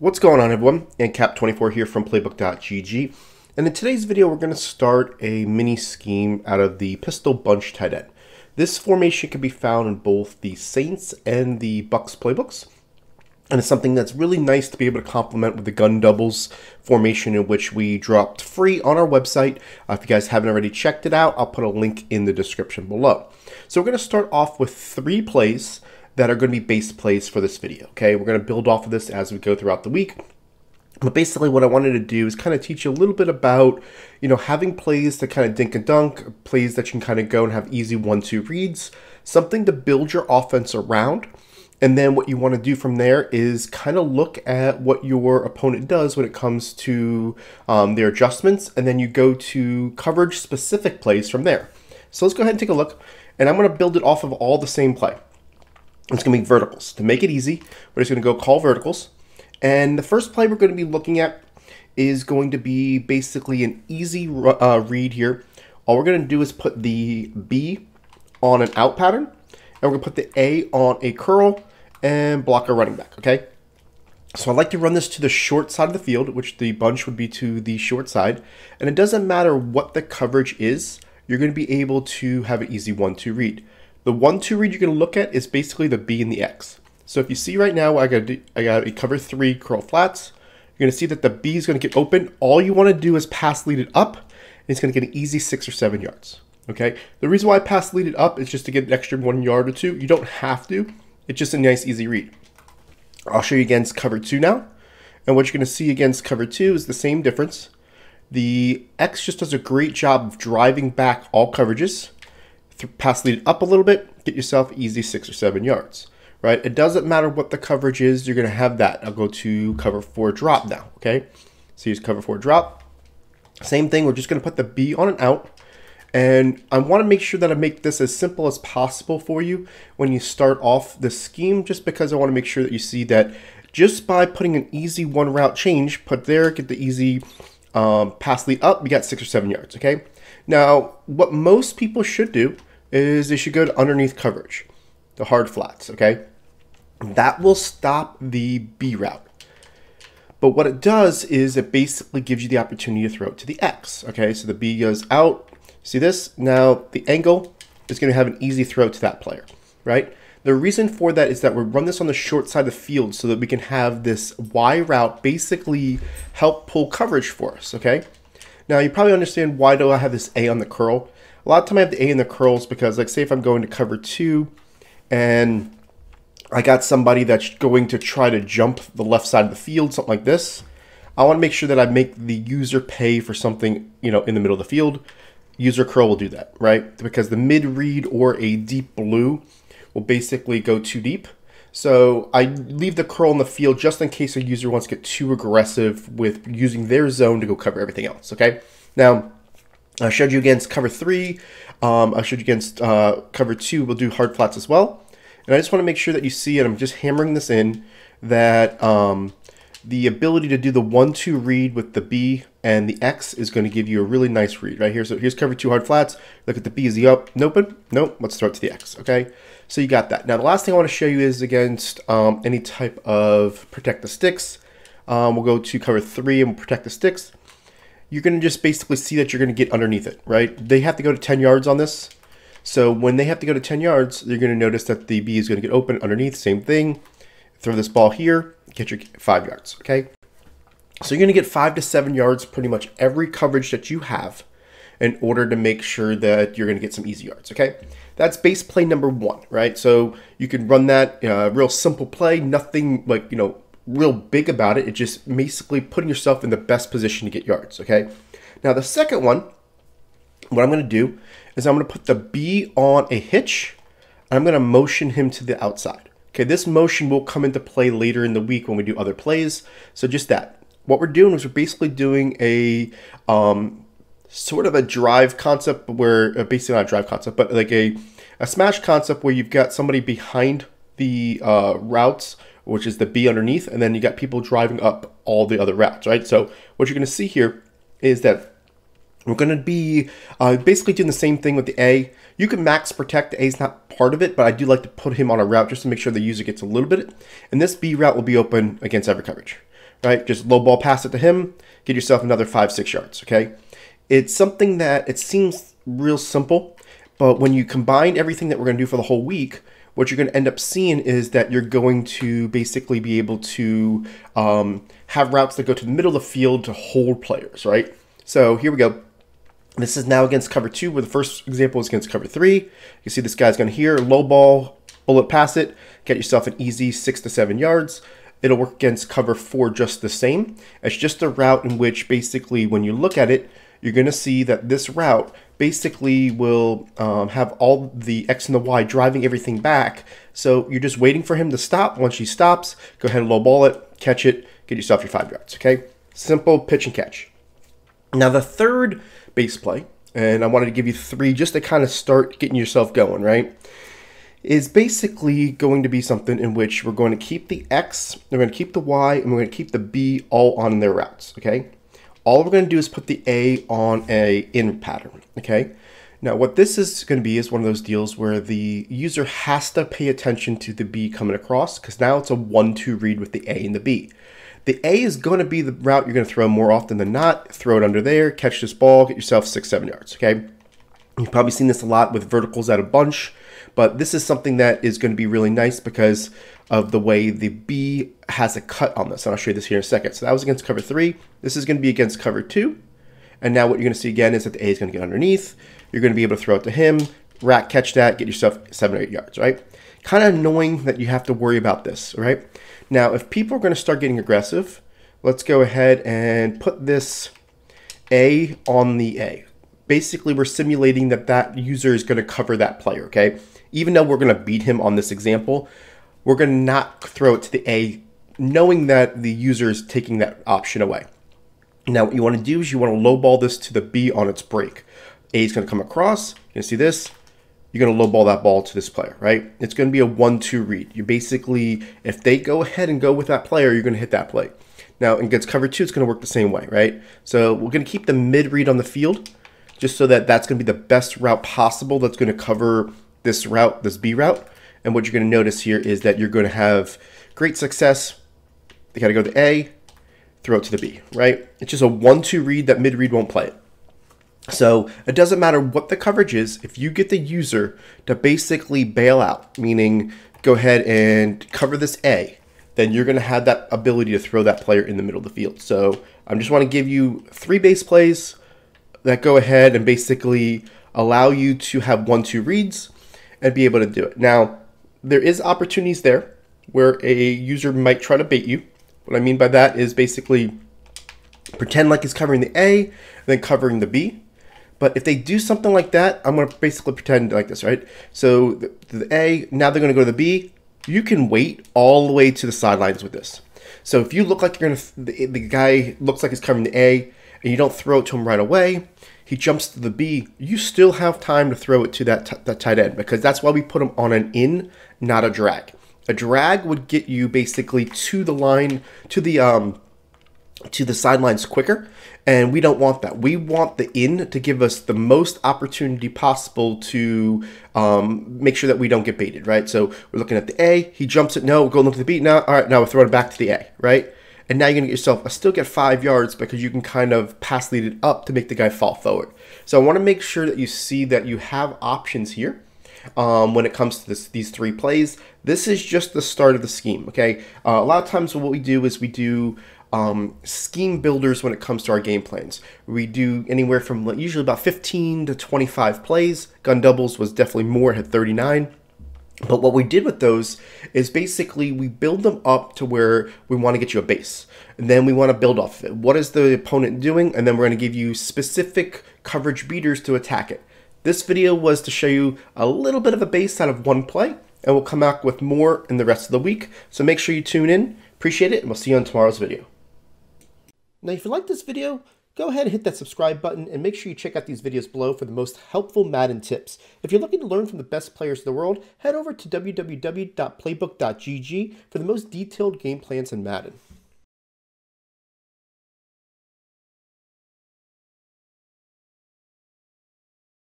What's going on, everyone? Cap24 here from playbook.gg, and in today's video we're going to start a mini scheme out of the pistol bunch tight end. This formation can be found in both the Saints and the Bucks playbooks, and it's something that's really nice to be able to complement with the gun doubles formation, in which we dropped free on our website. If you guys haven't already checked it out, I'll put a link in the description below. So we're going to start off with 3 plays that are going to be base plays for this video. Okay, we're going to build off of this as we go throughout the week. But basically what I wanted to do is kind of teach you a little bit about, having plays to kind of dink and dunk, plays that you can kind of go and have easy 1-2 reads, something to build your offense around. And then what you want to do from there is kind of look at what your opponent does when it comes to their adjustments, and then you go to coverage specific plays from there. So let's go ahead and take a look, and I'm going to build it off of all the same play. It's going to be verticals. To make it easy, we're just going to go call verticals. And the first play we're going to be looking at is going to be basically an easy read here. All we're going to do is put the B on an out pattern, and we're going to put the A on a curl and block our running back, okay? So I like to run this to the short side of the field, which the bunch would be to the short side. And it doesn't matter what the coverage is, you're going to be able to have an easy 1-2 read. The 1-2 read you're going to look at is basically the B and the X. So if you see right now, I got a cover 3 curl flats. You're going to see that the B is going to get open. All you want to do is pass lead it up, and it's going to get an easy 6 or 7 yards. Okay. The reason why I pass lead it up is just to get an extra 1 yard or 2. You don't have to. It's just a nice easy read. I'll show you against cover 2 now. And what you're going to see against cover 2 is the same difference. The X just does a great job of driving back all coverages. Pass lead up a little bit, get yourself easy 6 or 7 yards, right? It doesn't matter what the coverage is, you're going to have that. I'll go to cover 4 drop now, okay? So here's cover 4 drop. Same thing, we're just going to put the B on an out. And I want to make sure that I make this as simple as possible for you when you start off the scheme, just because I want to make sure that you see that just by putting an easy 1 route change, put there, get the easy pass lead up, we got 6 or 7 yards, okay? Now, what most people should do is they should go to underneath coverage, the hard flats, okay? That will stop the B route. But what it does is it basically gives you the opportunity to throw it to the X, okay? So the B goes out. See this? Now the angle is going to have an easy throw to that player, right? The reason for that is that we run this on the short side of the field so that we can have this Y route basically help pull coverage for us, okay? Now you probably understand, why do I have this A on the curl? A lot of time I have the A in the curls because, like, say if I'm going to cover 2 and I got somebody that's going to try to jump the left side of the field, something like this, I want to make sure that I make the user pay for something, in the middle of the field. User curl will do that, right? Because the mid read or a deep blue will basically go too deep. So I leave the curl in the field just in case a user wants to get too aggressive with using their zone to go cover everything else, okay? Now, I showed you against cover 3. I showed you against cover 2. We'll do hard flats as well. And I just want to make sure that you see, and I'm just hammering this in, that the ability to do the 1-2 read with the B and the X is going to give you a really nice read right here. So here's cover 2 hard flats. Look at the B. Is he up? Nope. Nope. Let's throw it to the X. Okay. So you got that. Now the last thing I want to show you is against any type of protect the sticks. We'll go to cover 3 and we'll protect the sticks. You're going to just basically see that you're going to get underneath it, right? They have to go to 10 yards on this. So when they have to go to 10 yards, you're going to notice that the B is going to get open underneath. Same thing. Throw this ball here, get your 5 yards, okay? So you're going to get 5 to 7 yards pretty much every coverage that you have in order to make sure that you're going to get some easy yards, okay? That's base play number 1, right? So you can run that real simple play, nothing like, real big about it. It's just basically putting yourself in the best position to get yards, okay? Now the second one, what I'm going to do is I'm going to put the B on a hitch, and I'm going to motion him to the outside. Okay, this motion will come into play later in the week when we do other plays. So just that. What we're doing is we're basically doing a sort of a drive concept where, basically not a drive concept, but like a smash concept where you've got somebody behind the routes, which is the B underneath, and then you got people driving up all the other routes, right? So what you're going to see here is that we're going to be basically doing the same thing with the A. You can max protect. The A is not part of it, but I do like to put him on a route just to make sure the user gets a little bit. And this B route will be open against every coverage, right? Just low ball pass it to him, get yourself another 5-6 yards, okay? It's something that it seems real simple, but when you combine everything that we're going to do for the whole week, what you're going to end up seeing is that you're going to basically be able to have routes that go to the middle of the field to hold players, right? So here we go. This is now against cover 2, where the first example is against cover 3. You see this guy's going to here, low ball, bullet pass it, get yourself an easy 6 to 7 yards. It'll work against cover 4 just the same. It's just a route in which basically when you look at it, you're going to see that this route basically will have all the X and the Y driving everything back. So you're just waiting for him to stop. Once he stops, go ahead and low ball it, catch it, get yourself your 5 yards, okay? Simple pitch and catch. Now the third base play, and I wanted to give you 3 just to kind of start getting yourself going, right, is basically going to be something in which we're going to keep the X, we're going to keep the Y, and we're going to keep the B all on their routes, okay? All we're going to do is put the A on a in pattern, okay? Now what this is going to be is one of those deals where the user has to pay attention to the B coming across, because now it's a 1-2 read with the A and the B. The A is going to be the route you're going to throw more often than not. Throw it under there, catch this ball, get yourself 6-7 yards, okay? You've probably seen this a lot with verticals at a bunch, but this is something that is going to be really nice because of the way the B has a cut on this. And I'll show you this here in a second. So that was against cover 3. This is going to be against cover 2. And now what you're going to see again is that the A is going to get underneath. You're going to be able to throw it to him, rack catch that, get yourself 7 or 8 yards, right? Kind of annoying that you have to worry about this, right? Now, if people are going to start getting aggressive, let's go ahead and put this A on the A. Basically, we're simulating that that user is going to cover that player, okay? Even though we're going to beat him on this example, we're going to not throw it to the A, knowing that the user is taking that option away. Now, what you want to do is you want to lowball this to the B on its break. A is going to come across. You can see this. You're going to lowball that ball to this player, right? It's going to be a 1-2 read. You basically, if they go ahead and go with that player, you're going to hit that play. Now, against cover 2, it's going to work the same way, right? So we're going to keep the mid read on the field, just so that that's going to be the best route possible that's going to cover this route, this B route. And what you're going to notice here is that you're going to have great success. They got to go to A, throw it to the B, right? It's just a 1-2 read that mid read won't play it. So it doesn't matter what the coverage is. If you get the user to basically bail out, meaning go ahead and cover this A, then you're going to have that ability to throw that player in the middle of the field. So I just want to give you 3 base plays that go ahead and basically allow you to have 1-2 reads and be able to do it. Now, there is opportunities there where a user might try to bait you. What I mean by that is basically pretend like he's covering the A and then covering the B. But if they do something like that, I'm going to basically pretend like this, right? So the A, now they're going to go to the B. You can wait all the way to the sidelines with this. So if you look like you're going to, the guy looks like he's covering the A and you don't throw it to him right away, he jumps to the B, you still have time to throw it to that tight end, because that's why we put him on an in, not a drag. A drag would get you basically to the line, to the sidelines quicker, and we don't want that. We want the in to give us the most opportunity possible to make sure that we don't get baited, right? So we're looking at the A, he jumps it, no, we're going to the B, now, all right, now we're throwing it back to the A, right? And now you're going to get yourself, still get 5 yards because you can kind of pass lead it up to make the guy fall forward. So I want to make sure that you see that you have options here when it comes to these 3 plays. This is just the start of the scheme, okay? A lot of times what we do is we do scheme builders when it comes to our game plans. We do anywhere from usually about 15 to 25 plays. Gun doubles was definitely more, had 39. But what we did with those is basically we build them up to where we want to get you a base. And then we want to build off of it. What is the opponent doing? And then we're going to give you specific coverage beaters to attack it. This video was to show you a little bit of a base out of 1 play. And we'll come back with more in the rest of the week. So make sure you tune in. Appreciate it. And we'll see you on tomorrow's video. Now, if you like this video, go ahead and hit that subscribe button and make sure you check out these videos below for the most helpful Madden tips. If you're looking to learn from the best players in the world, head over to www.playbook.gg for the most detailed game plans in Madden.